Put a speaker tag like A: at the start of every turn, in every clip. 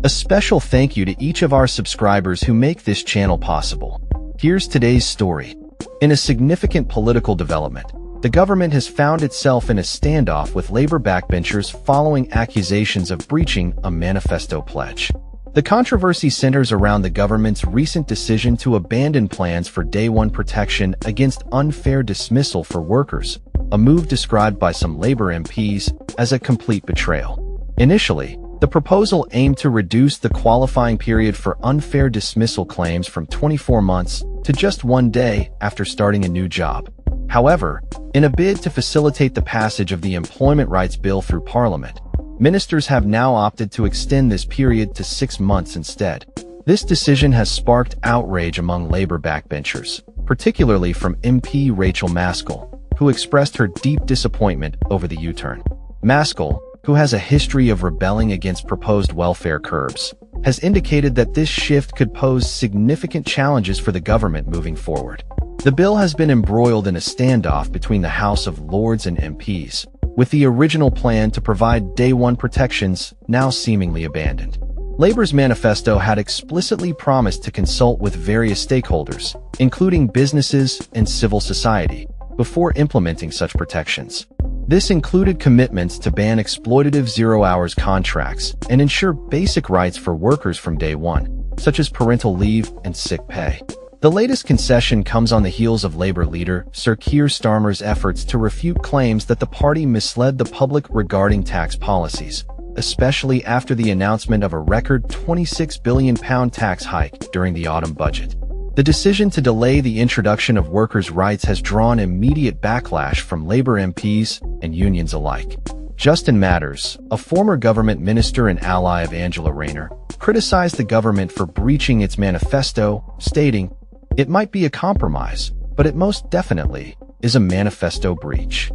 A: A special thank you to each of our subscribers who make this channel possible. Here's today's story. In a significant political development, the government has found itself in a standoff with labor backbenchers following accusations of breaching a manifesto pledge. The controversy centers around the government's recent decision to abandon plans for day one protection against unfair dismissal for workers, a move described by some labor MPs as a complete betrayal. Initially, the proposal aimed to reduce the qualifying period for unfair dismissal claims from 24 months to just 1 day after starting a new job. However, in a bid to facilitate the passage of the Employment Rights Bill through Parliament, ministers have now opted to extend this period to 6 months instead. This decision has sparked outrage among labor backbenchers, particularly from MP Rachel Maskell, who expressed her deep disappointment over the U-turn. Maskell, who has a history of rebelling against proposed welfare curbs, has indicated that this shift could pose significant challenges for the government moving forward. The bill has been embroiled in a standoff between the House of Lords and MPs, with the original plan to provide day one protections now seemingly abandoned. Labor's manifesto had explicitly promised to consult with various stakeholders, including businesses and civil society, before implementing such protections. This included commitments to ban exploitative zero-hours contracts and ensure basic rights for workers from day one, such as parental leave and sick pay. The latest concession comes on the heels of Labour leader Sir Keir Starmer's efforts to refute claims that the party misled the public regarding tax policies, especially after the announcement of a record £26 billion tax hike during the autumn budget. The decision to delay the introduction of workers' rights has drawn immediate backlash from Labour MPs and unions alike. Justin Matters, a former government minister and ally of Angela Rayner, criticized the government for breaching its manifesto, stating, "It might be a compromise, but it most definitely is a manifesto breach."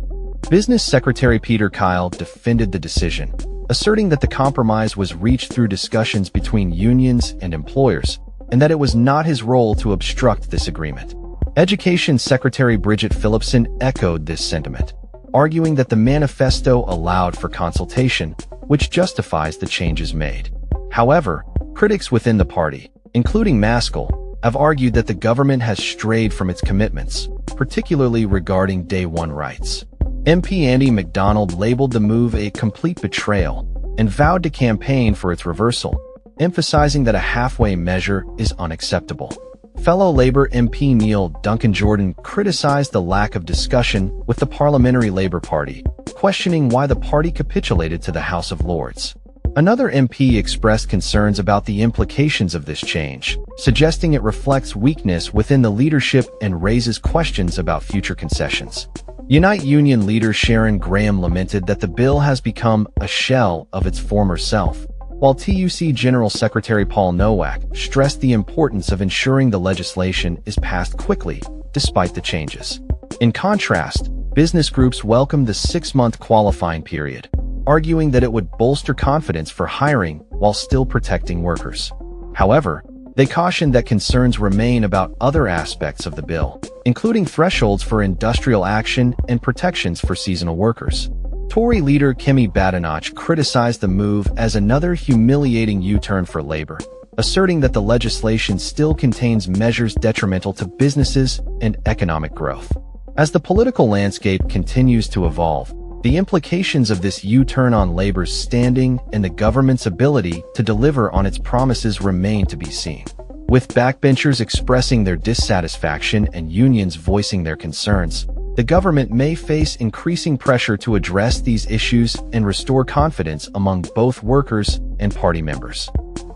A: Business Secretary Peter Kyle defended the decision, asserting that the compromise was reached through discussions between unions and employers, and that it was not his role to obstruct this agreement. Education Secretary Bridget Phillipson echoed this sentiment, arguing that the manifesto allowed for consultation, which justifies the changes made. However, critics within the party, including Maskell, have argued that the government has strayed from its commitments, particularly regarding day one rights. MP Andy MacDonald labeled the move a complete betrayal and vowed to campaign for its reversal, emphasizing that a halfway measure is unacceptable. Fellow Labour MP Neil Duncan Jordan criticized the lack of discussion with the Parliamentary Labour Party, questioning why the party capitulated to the House of Lords. Another MP expressed concerns about the implications of this change, suggesting it reflects weakness within the leadership and raises questions about future concessions. Unite Union leader Sharon Graham lamented that the bill has become a shell of its former self, while TUC General Secretary Paul Nowak stressed the importance of ensuring the legislation is passed quickly, despite the changes. In contrast, business groups welcomed the 6-month qualifying period, arguing that it would bolster confidence for hiring while still protecting workers. However, they cautioned that concerns remain about other aspects of the bill, including thresholds for industrial action and protections for seasonal workers. Tory leader Kemi Badenoch criticized the move as another humiliating U-turn for Labour, asserting that the legislation still contains measures detrimental to businesses and economic growth. As the political landscape continues to evolve, the implications of this U-turn on Labour's standing and the government's ability to deliver on its promises remain to be seen. With backbenchers expressing their dissatisfaction and unions voicing their concerns, the government may face increasing pressure to address these issues and restore confidence among both workers and party members.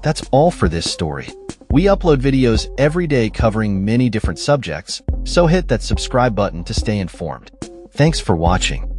A: That's all for this story. We upload videos every day covering many different subjects, so hit that subscribe button to stay informed. Thanks for watching.